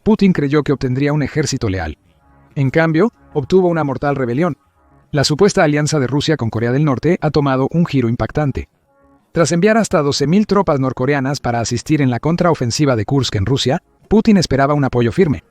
Putin creyó que obtendría un ejército leal. En cambio, obtuvo una mortal rebelión. La supuesta alianza de Rusia con Corea del Norte ha tomado un giro impactante. Tras enviar hasta 12.000 tropas norcoreanas para asistir en la contraofensiva de Kursk en Rusia, Putin esperaba un apoyo firme.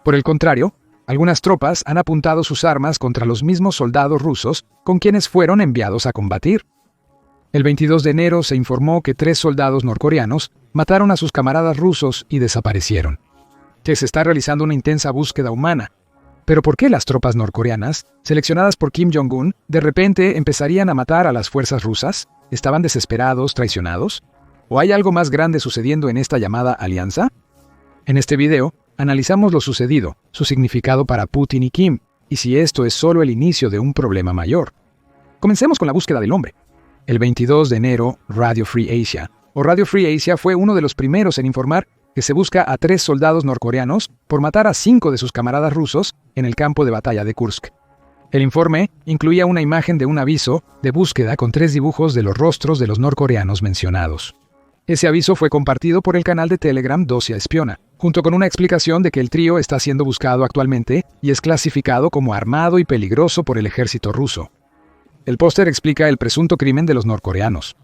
Por el contrario, algunas tropas han apuntado sus armas contra los mismos soldados rusos con quienes fueron enviados a combatir. El 22 de enero se informó que 3 soldados norcoreanos mataron a sus camaradas rusos y desaparecieron. Que se está realizando una intensa búsqueda humana. Pero ¿por qué las tropas norcoreanas, seleccionadas por Kim Jong-un, de repente empezarían a matar a las fuerzas rusas? ¿Estaban desesperados, traicionados? ¿O hay algo más grande sucediendo en esta llamada alianza? En este video, analizamos lo sucedido, su significado para Putin y Kim, y si esto es solo el inicio de un problema mayor. Comencemos con la búsqueda del hombre. El 22 de enero, Radio Free Asia, Radio Free Asia fue uno de los primeros en informar que se busca a 3 soldados norcoreanos por matar a 5 de sus camaradas rusos en el campo de batalla de Kursk. El informe incluía una imagen de un aviso de búsqueda con 3 dibujos de los rostros de los norcoreanos mencionados. Ese aviso fue compartido por el canal de Telegram Dosia Espiona, junto con una explicación de que el trío está siendo buscado actualmente y es clasificado como armado y peligroso por el ejército ruso. El póster explica el presunto crimen de los norcoreanos.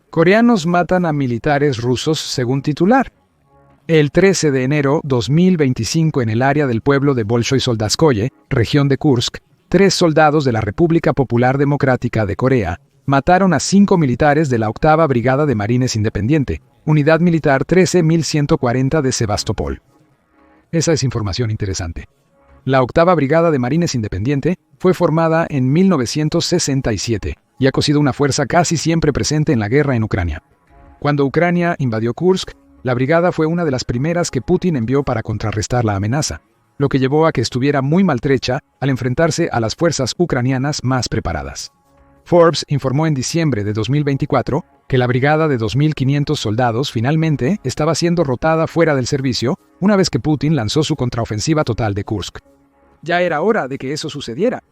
Coreanos matan a militares rusos según titular. El 13 de enero 2025 en el área del pueblo de Bolshoy-Soldatskoye, región de Kursk, 3 soldados de la República Popular Democrática de Corea mataron a 5 militares de la 8ª Brigada de Marines Independiente, Unidad Militar 13.140 de Sebastopol. Esa es información interesante. La 8ª Brigada de Marines Independiente fue formada en 1967 y ha sido una fuerza casi siempre presente en la guerra en Ucrania. Cuando Ucrania invadió Kursk, la brigada fue una de las primeras que Putin envió para contrarrestar la amenaza, lo que llevó a que estuviera muy maltrecha al enfrentarse a las fuerzas ucranianas más preparadas. Forbes informó en diciembre de 2024 que la brigada de 2.500 soldados finalmente estaba siendo rotada fuera del servicio una vez que Putin lanzó su contraofensiva total de Kursk. Ya era hora de que eso sucediera.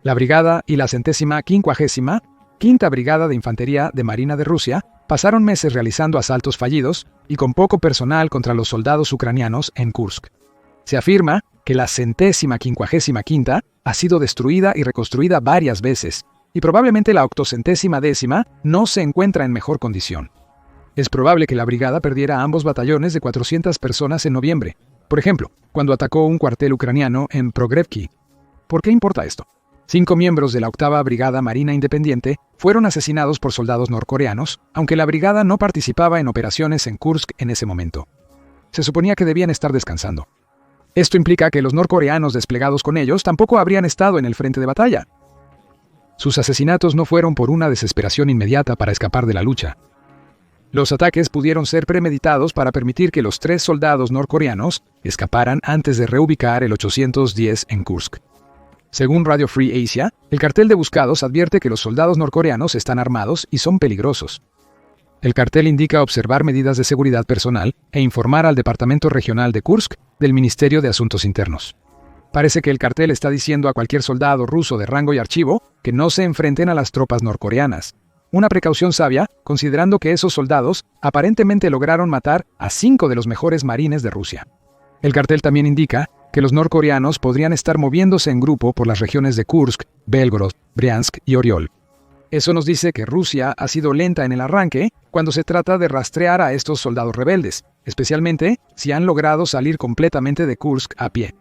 La brigada y la 155ª Brigada de Infantería de Marina de Rusia pasaron meses realizando asaltos fallidos y con poco personal contra los soldados ucranianos en Kursk. Se afirma que la 155ª ha sido destruida y reconstruida varias veces, y probablemente la 810ª no se encuentra en mejor condición. Es probable que la brigada perdiera ambos batallones de 400 personas en noviembre, por ejemplo, cuando atacó un cuartel ucraniano en Progrevki. ¿Por qué importa esto? 5 miembros de la 8ª Brigada Marina Independiente fueron asesinados por soldados norcoreanos, aunque la brigada no participaba en operaciones en Kursk en ese momento. Se suponía que debían estar descansando. Esto implica que los norcoreanos desplegados con ellos tampoco habrían estado en el frente de batalla. Sus asesinatos no fueron por una desesperación inmediata para escapar de la lucha. Los ataques pudieron ser premeditados para permitir que los 3 soldados norcoreanos escaparan antes de reubicar el 810 en Kursk. Según Radio Free Asia, el cartel de buscados advierte que los soldados norcoreanos están armados y son peligrosos. El cartel indica observar medidas de seguridad personal e informar al Departamento Regional de Kursk del Ministerio de Asuntos Internos. Parece que el cartel está diciendo a cualquier soldado ruso de rango y archivo que no se enfrenten a las tropas norcoreanas. Una precaución sabia, considerando que esos soldados aparentemente lograron matar a 5 de los mejores marines de Rusia. El cartel también indica que los norcoreanos podrían estar moviéndose en grupo por las regiones de Kursk, Belgorod, Briansk y Oriol. Eso nos dice que Rusia ha sido lenta en el arranque cuando se trata de rastrear a estos soldados rebeldes, especialmente si han logrado salir completamente de Kursk a pie.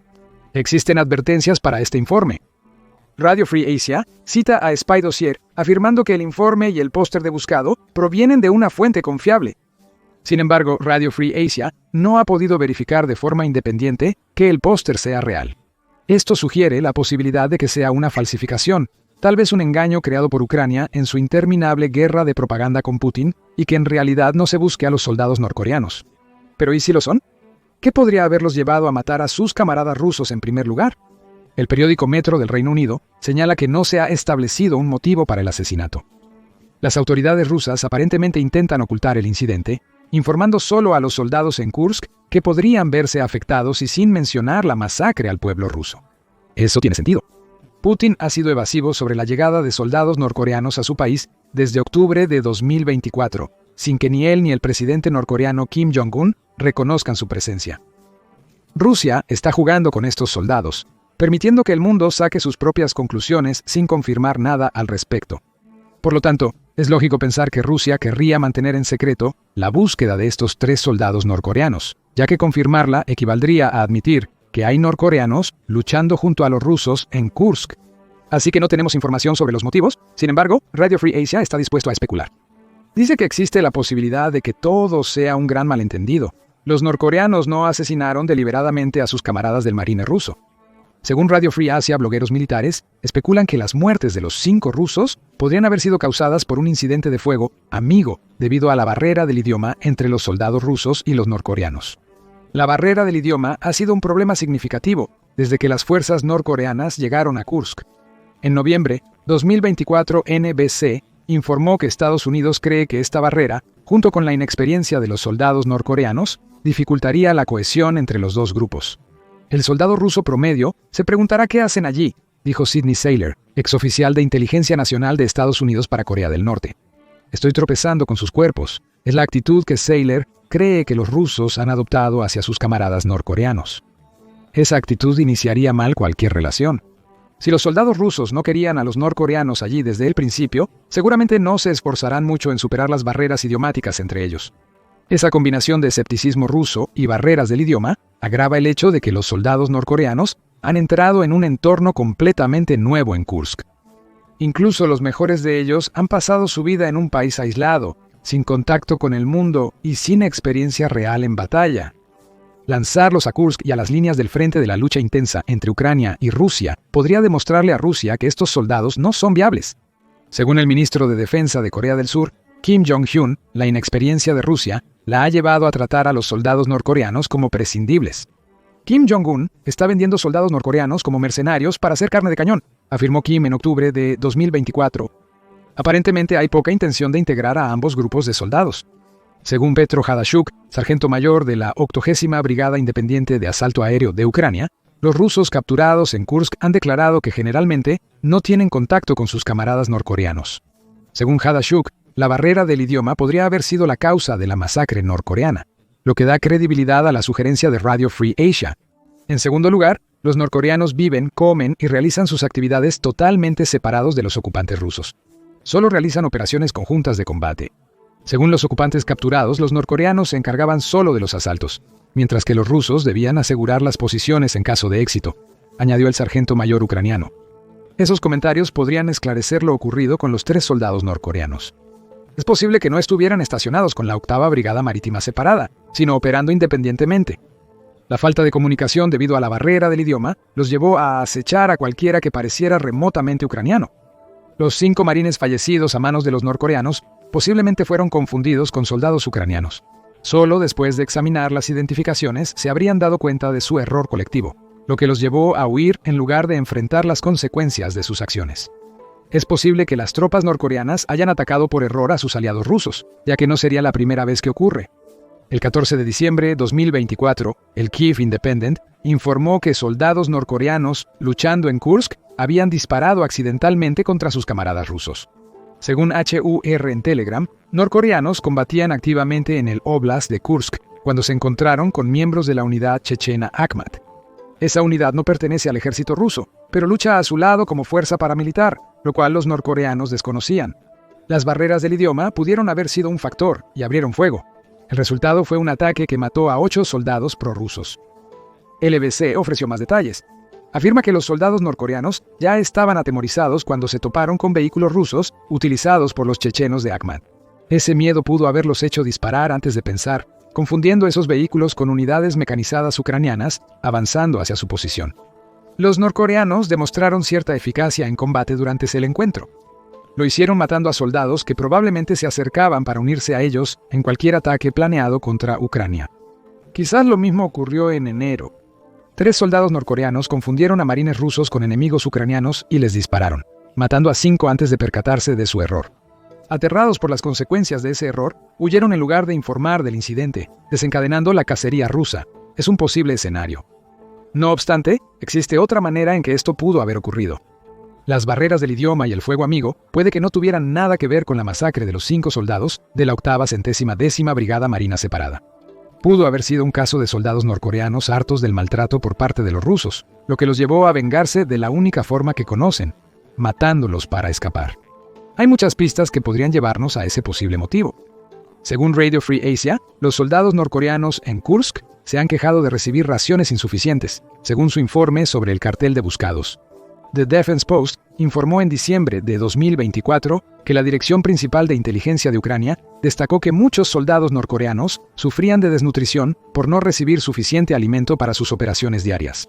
Existen advertencias para este informe. Radio Free Asia cita a Spy Dossier afirmando que el informe y el póster de buscado provienen de una fuente confiable. Sin embargo, Radio Free Asia no ha podido verificar de forma independiente que el póster sea real. Esto sugiere la posibilidad de que sea una falsificación, tal vez un engaño creado por Ucrania en su interminable guerra de propaganda con Putin y que en realidad no se busque a los soldados norcoreanos. ¿Pero y si lo son? ¿Qué podría haberlos llevado a matar a sus camaradas rusos en primer lugar? El periódico Metro del Reino Unido señala que no se ha establecido un motivo para el asesinato. Las autoridades rusas aparentemente intentan ocultar el incidente, informando solo a los soldados en Kursk que podrían verse afectados y sin mencionar la masacre al pueblo ruso. Eso tiene sentido. Putin ha sido evasivo sobre la llegada de soldados norcoreanos a su país desde octubre de 2024, sin que ni él ni el presidente norcoreano Kim Jong-un reconozcan su presencia. Rusia está jugando con estos soldados, permitiendo que el mundo saque sus propias conclusiones sin confirmar nada al respecto. Por lo tanto, es lógico pensar que Rusia querría mantener en secreto la búsqueda de estos 3 soldados norcoreanos, ya que confirmarla equivaldría a admitir que hay norcoreanos luchando junto a los rusos en Kursk. Así que no tenemos información sobre los motivos. Sin embargo, Radio Free Asia está dispuesto a especular. Dice que existe la posibilidad de que todo sea un gran malentendido. Los norcoreanos no asesinaron deliberadamente a sus camaradas del marine ruso. Según Radio Free Asia, blogueros militares especulan que las muertes de los 5 rusos podrían haber sido causadas por un incidente de fuego amigo debido a la barrera del idioma entre los soldados rusos y los norcoreanos. La barrera del idioma ha sido un problema significativo desde que las fuerzas norcoreanas llegaron a Kursk. En noviembre 2024, NBC informó que Estados Unidos cree que esta barrera, junto con la inexperiencia de los soldados norcoreanos, dificultaría la cohesión entre los dos grupos. El soldado ruso promedio se preguntará qué hacen allí, dijo Sidney Saylor, exoficial de Inteligencia Nacional de Estados Unidos para Corea del Norte. Estoy tropezando con sus cuerpos. Es la actitud que Saylor cree que los rusos han adoptado hacia sus camaradas norcoreanos. Esa actitud iniciaría mal cualquier relación. Si los soldados rusos no querían a los norcoreanos allí desde el principio, seguramente no se esforzarán mucho en superar las barreras idiomáticas entre ellos. Esa combinación de escepticismo ruso y barreras del idioma agrava el hecho de que los soldados norcoreanos han entrado en un entorno completamente nuevo en Kursk. Incluso los mejores de ellos han pasado su vida en un país aislado, sin contacto con el mundo y sin experiencia real en batalla. Lanzarlos a Kursk y a las líneas del frente de la lucha intensa entre Ucrania y Rusia podría demostrarle a Rusia que estos soldados no son viables. Según el ministro de Defensa de Corea del Sur, Kim Jong-un, la inexperiencia de Rusia la ha llevado a tratar a los soldados norcoreanos como prescindibles. Kim Jong-un está vendiendo soldados norcoreanos como mercenarios para hacer carne de cañón, afirmó Kim en octubre de 2024. Aparentemente hay poca intención de integrar a ambos grupos de soldados. Según Petro Hadashuk, sargento mayor de la 80ª Brigada Independiente de Asalto Aéreo de Ucrania, los rusos capturados en Kursk han declarado que generalmente no tienen contacto con sus camaradas norcoreanos. Según Hadashuk, la barrera del idioma podría haber sido la causa de la masacre norcoreana, lo que da credibilidad a la sugerencia de Radio Free Asia. En segundo lugar, los norcoreanos viven, comen y realizan sus actividades totalmente separados de los ocupantes rusos. Solo realizan operaciones conjuntas de combate. Según los ocupantes capturados, los norcoreanos se encargaban solo de los asaltos, mientras que los rusos debían asegurar las posiciones en caso de éxito, añadió el sargento mayor ucraniano. Esos comentarios podrían esclarecer lo ocurrido con los 3 soldados norcoreanos. Es posible que no estuvieran estacionados con la 8ª Brigada Marítima separada, sino operando independientemente. La falta de comunicación debido a la barrera del idioma los llevó a acechar a cualquiera que pareciera remotamente ucraniano. Los 5 marines fallecidos a manos de los norcoreanos posiblemente fueron confundidos con soldados ucranianos. Solo después de examinar las identificaciones se habrían dado cuenta de su error colectivo, lo que los llevó a huir en lugar de enfrentar las consecuencias de sus acciones. Es posible que las tropas norcoreanas hayan atacado por error a sus aliados rusos, ya que no sería la primera vez que ocurre. El 14 de diciembre de 2024, el Kyiv Independent informó que soldados norcoreanos luchando en Kursk habían disparado accidentalmente contra sus camaradas rusos. Según HUR en Telegram, norcoreanos combatían activamente en el Oblast de Kursk cuando se encontraron con miembros de la unidad chechena Akhmat. Esa unidad no pertenece al ejército ruso, pero lucha a su lado como fuerza paramilitar, lo cual los norcoreanos desconocían. Las barreras del idioma pudieron haber sido un factor y abrieron fuego. El resultado fue un ataque que mató a 8 soldados prorrusos. LBC ofreció más detalles. Afirma que los soldados norcoreanos ya estaban atemorizados cuando se toparon con vehículos rusos utilizados por los chechenos de Akhmat. Ese miedo pudo haberlos hecho disparar antes de pensar, confundiendo esos vehículos con unidades mecanizadas ucranianas avanzando hacia su posición. Los norcoreanos demostraron cierta eficacia en combate durante el encuentro. Lo hicieron matando a soldados que probablemente se acercaban para unirse a ellos en cualquier ataque planeado contra Ucrania. Quizás lo mismo ocurrió en enero. 3 soldados norcoreanos confundieron a marines rusos con enemigos ucranianos y les dispararon, matando a 5 antes de percatarse de su error. Aterrados por las consecuencias de ese error, huyeron en lugar de informar del incidente, desencadenando la cacería rusa. Es un posible escenario. No obstante, existe otra manera en que esto pudo haber ocurrido. Las barreras del idioma y el fuego amigo puede que no tuvieran nada que ver con la masacre de los 5 soldados de la 8ª Centésima Décima Brigada Marina Separada. Pudo haber sido un caso de soldados norcoreanos hartos del maltrato por parte de los rusos, lo que los llevó a vengarse de la única forma que conocen, matándolos para escapar. Hay muchas pistas que podrían llevarnos a ese posible motivo. Según Radio Free Asia, los soldados norcoreanos en Kursk se han quejado de recibir raciones insuficientes, según su informe sobre el cartel de buscados. The Defense Post informó en diciembre de 2024 que la Dirección Principal de Inteligencia de Ucrania destacó que muchos soldados norcoreanos sufrían de desnutrición por no recibir suficiente alimento para sus operaciones diarias.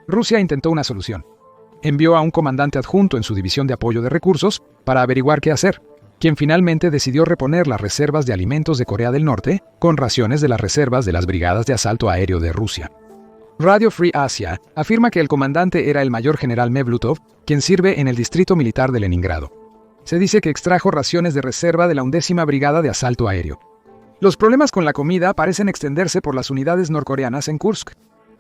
Rusia intentó una solución. Envió a un comandante adjunto en su división de apoyo de recursos para averiguar qué hacer, quien finalmente decidió reponer las reservas de alimentos de Corea del Norte con raciones de las reservas de las brigadas de asalto aéreo de Rusia. Radio Free Asia afirma que el comandante era el mayor general Mevlutov, quien sirve en el distrito militar de Leningrado. Se dice que extrajo raciones de reserva de la 11ª Brigada de Asalto Aéreo. Los problemas con la comida parecen extenderse por las unidades norcoreanas en Kursk.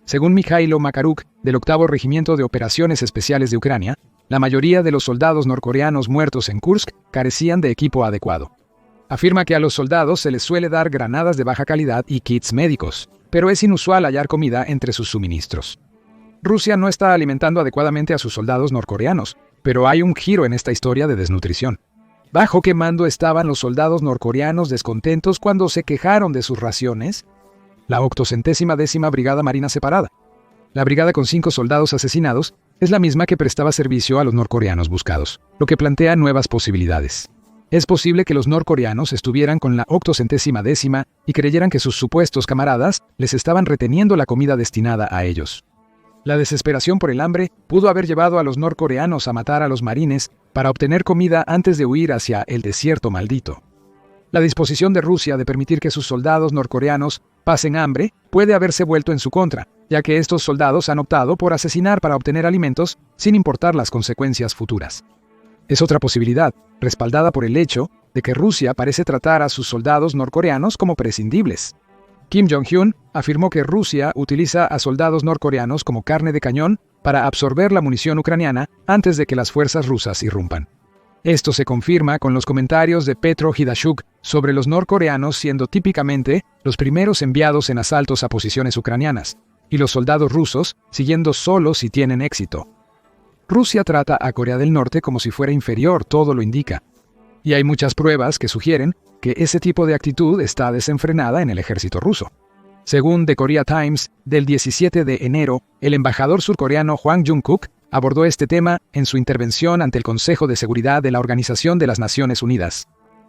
Según Mikhailo Makaruk, del 8º Regimiento de Operaciones Especiales de Ucrania, la mayoría de los soldados norcoreanos muertos en Kursk carecían de equipo adecuado. Afirma que a los soldados se les suele dar granadas de baja calidad y kits médicos, pero es inusual hallar comida entre sus suministros. Rusia no está alimentando adecuadamente a sus soldados norcoreanos, pero hay un giro en esta historia de desnutrición. ¿Bajo qué mando estaban los soldados norcoreanos descontentos cuando se quejaron de sus raciones? La 810ª Brigada Marina Separada. La brigada con 5 soldados asesinados es la misma que prestaba servicio a los norcoreanos buscados, lo que plantea nuevas posibilidades. Es posible que los norcoreanos estuvieran con la 810ª y creyeran que sus supuestos camaradas les estaban reteniendo la comida destinada a ellos. La desesperación por el hambre pudo haber llevado a los norcoreanos a matar a los marines para obtener comida antes de huir hacia el desierto maldito. La disposición de Rusia de permitir que sus soldados norcoreanos pasen hambre puede haberse vuelto en su contra, ya que estos soldados han optado por asesinar para obtener alimentos sin importar las consecuencias futuras. Es otra posibilidad, respaldada por el hecho de que Rusia parece tratar a sus soldados norcoreanos como prescindibles. Kim Jong-un afirmó que Rusia utiliza a soldados norcoreanos como carne de cañón para absorber la munición ucraniana antes de que las fuerzas rusas irrumpan. Esto se confirma con los comentarios de Petro Hidashuk sobre los norcoreanos siendo típicamente los primeros enviados en asaltos a posiciones ucranianas, y los soldados rusos siguiendo solo si tienen éxito. Rusia trata a Corea del Norte como si fuera inferior, todo lo indica. Y hay muchas pruebas que sugieren que ese tipo de actitud está desenfrenada en el ejército ruso. Según The Korea Times, del 17 de enero, el embajador surcoreano Hwang Jung-kook abordó este tema en su intervención ante el Consejo de Seguridad de la Organización de las Naciones Unidas.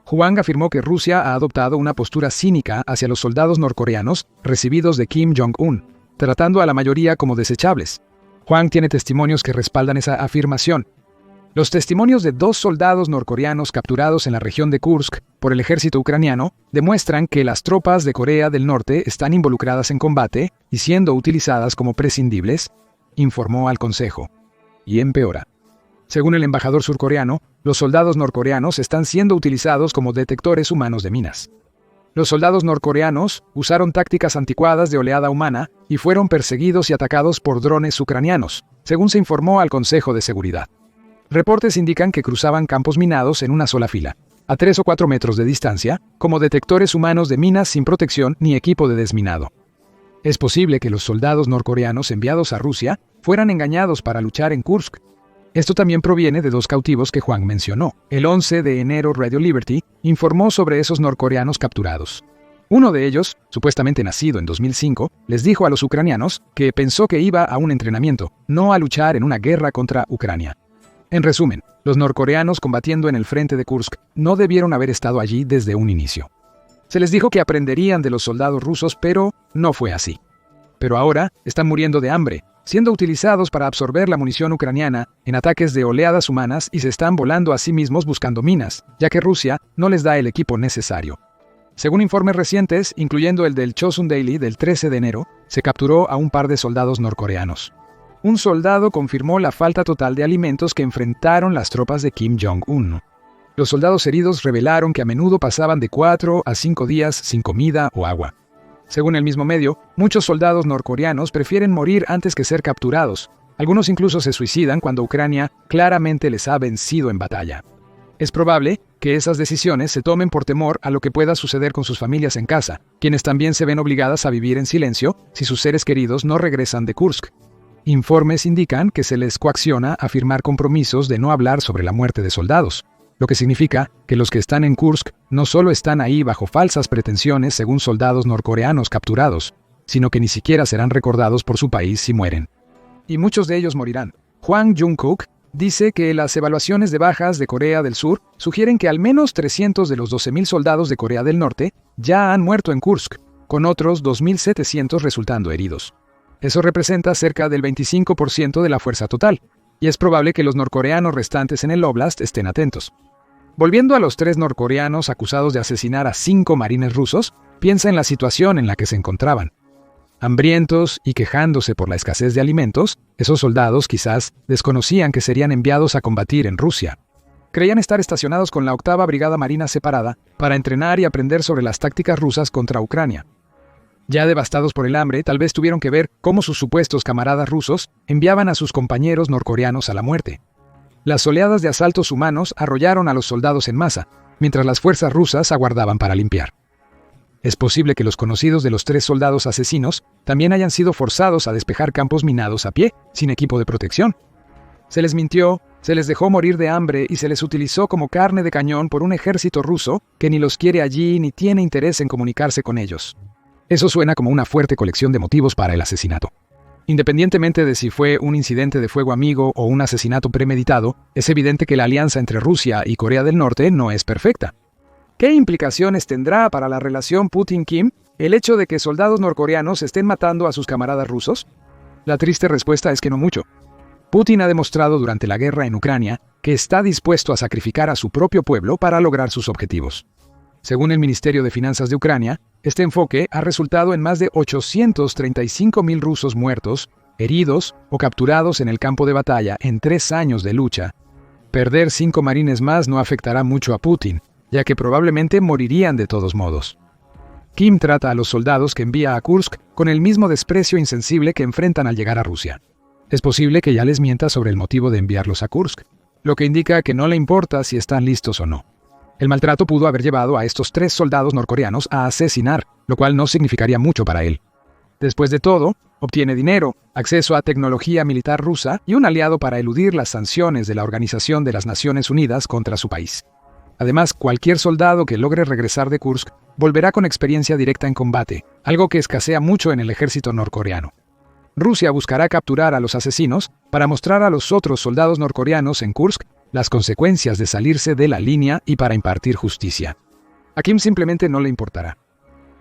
Hwang afirmó que Rusia ha adoptado una postura cínica hacia los soldados norcoreanos recibidos de Kim Jong-un, tratando a la mayoría como desechables. Hwang tiene testimonios que respaldan esa afirmación. Los testimonios de 2 soldados norcoreanos capturados en la región de Kursk por el ejército ucraniano demuestran que las tropas de Corea del Norte están involucradas en combate y siendo utilizadas como prescindibles, informó al Consejo. Y empeora. Según el embajador surcoreano, los soldados norcoreanos están siendo utilizados como detectores humanos de minas. Los soldados norcoreanos usaron tácticas anticuadas de oleada humana y fueron perseguidos y atacados por drones ucranianos, según se informó al Consejo de Seguridad. Reportes indican que cruzaban campos minados en una sola fila, a 3 o 4 metros de distancia, como detectores humanos de minas sin protección ni equipo de desminado. Es posible que los soldados norcoreanos enviados a Rusia fueran engañados para luchar en Kursk. Esto también proviene de 2 cautivos que Hwang mencionó. El 11 de enero Radio Liberty informó sobre esos norcoreanos capturados. Uno de ellos, supuestamente nacido en 2005, les dijo a los ucranianos que pensó que iba a un entrenamiento, no a luchar en una guerra contra Ucrania. En resumen, los norcoreanos combatiendo en el frente de Kursk no debieron haber estado allí desde un inicio. Se les dijo que aprenderían de los soldados rusos, pero no fue así. Pero ahora están muriendo de hambre, siendo utilizados para absorber la munición ucraniana en ataques de oleadas humanas y se están volando a sí mismos buscando minas, ya que Rusia no les da el equipo necesario. Según informes recientes, incluyendo el del Chosun Daily del 13 de enero, se capturó a un par de soldados norcoreanos. Un soldado confirmó la falta total de alimentos que enfrentaron las tropas de Kim Jong-un. Los soldados heridos revelaron que a menudo pasaban de 4 a 5 días sin comida o agua. Según el mismo medio, muchos soldados norcoreanos prefieren morir antes que ser capturados. Algunos incluso se suicidan cuando Ucrania claramente les ha vencido en batalla. Es probable que esas decisiones se tomen por temor a lo que pueda suceder con sus familias en casa, quienes también se ven obligadas a vivir en silencio si sus seres queridos no regresan de Kursk. Informes indican que se les coacciona a firmar compromisos de no hablar sobre la muerte de soldados, lo que significa que los que están en Kursk no solo están ahí bajo falsas pretensiones según soldados norcoreanos capturados, sino que ni siquiera serán recordados por su país si mueren. Y muchos de ellos morirán. Hwang Jung-kook dice que las evaluaciones de bajas de Corea del Sur sugieren que al menos 300 de los 12.000 soldados de Corea del Norte ya han muerto en Kursk, con otros 2.700 resultando heridos. Eso representa cerca del 25% de la fuerza total, y es probable que los norcoreanos restantes en el Oblast estén atentos. Volviendo a los 3 norcoreanos acusados de asesinar a 5 marines rusos, piensa en la situación en la que se encontraban. Hambrientos y quejándose por la escasez de alimentos, esos soldados quizás desconocían que serían enviados a combatir en Rusia. Creían estar estacionados con la 8ª Brigada Marina separada para entrenar y aprender sobre las tácticas rusas contra Ucrania. Ya devastados por el hambre, tal vez tuvieron que ver cómo sus supuestos camaradas rusos enviaban a sus compañeros norcoreanos a la muerte. Las oleadas de asaltos humanos arrollaron a los soldados en masa, mientras las fuerzas rusas aguardaban para limpiar. Es posible que los conocidos de los 3 soldados asesinos también hayan sido forzados a despejar campos minados a pie, sin equipo de protección. Se les mintió, se les dejó morir de hambre y se les utilizó como carne de cañón por un ejército ruso que ni los quiere allí ni tiene interés en comunicarse con ellos. Eso suena como una fuerte colección de motivos para el asesinato. Independientemente de si fue un incidente de fuego amigo o un asesinato premeditado, es evidente que la alianza entre Rusia y Corea del Norte no es perfecta. ¿Qué implicaciones tendrá para la relación Putin-Kim el hecho de que soldados norcoreanos estén matando a sus camaradas rusos? La triste respuesta es que no mucho. Putin ha demostrado durante la guerra en Ucrania que está dispuesto a sacrificar a su propio pueblo para lograr sus objetivos. Según el Ministerio de Finanzas de Ucrania, este enfoque ha resultado en más de 835.000 rusos muertos, heridos o capturados en el campo de batalla en 3 años de lucha. Perder 5 marines más no afectará mucho a Putin, ya que probablemente morirían de todos modos. Kim trata a los soldados que envía a Kursk con el mismo desprecio insensible que enfrentan al llegar a Rusia. Es posible que ya les mienta sobre el motivo de enviarlos a Kursk, lo que indica que no le importa si están listos o no. El maltrato pudo haber llevado a estos 3 soldados norcoreanos a asesinar, lo cual no significaría mucho para él. Después de todo, obtiene dinero, acceso a tecnología militar rusa y un aliado para eludir las sanciones de la Organización de las Naciones Unidas contra su país. Además, cualquier soldado que logre regresar de Kursk volverá con experiencia directa en combate, algo que escasea mucho en el ejército norcoreano. Rusia buscará capturar a los asesinos para mostrar a los otros soldados norcoreanos en Kursk las consecuencias de salirse de la línea y para impartir justicia. A Kim simplemente no le importará.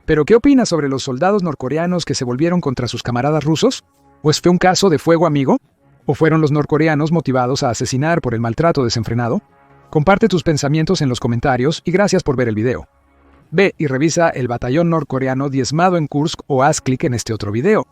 ¿Pero qué opina sobre los soldados norcoreanos que se volvieron contra sus camaradas rusos? ¿Pues fue un caso de fuego amigo? ¿O fueron los norcoreanos motivados a asesinar por el maltrato desenfrenado? Comparte tus pensamientos en los comentarios y gracias por ver el video. Ve y revisa el batallón norcoreano diezmado en Kursk o haz clic en este otro video.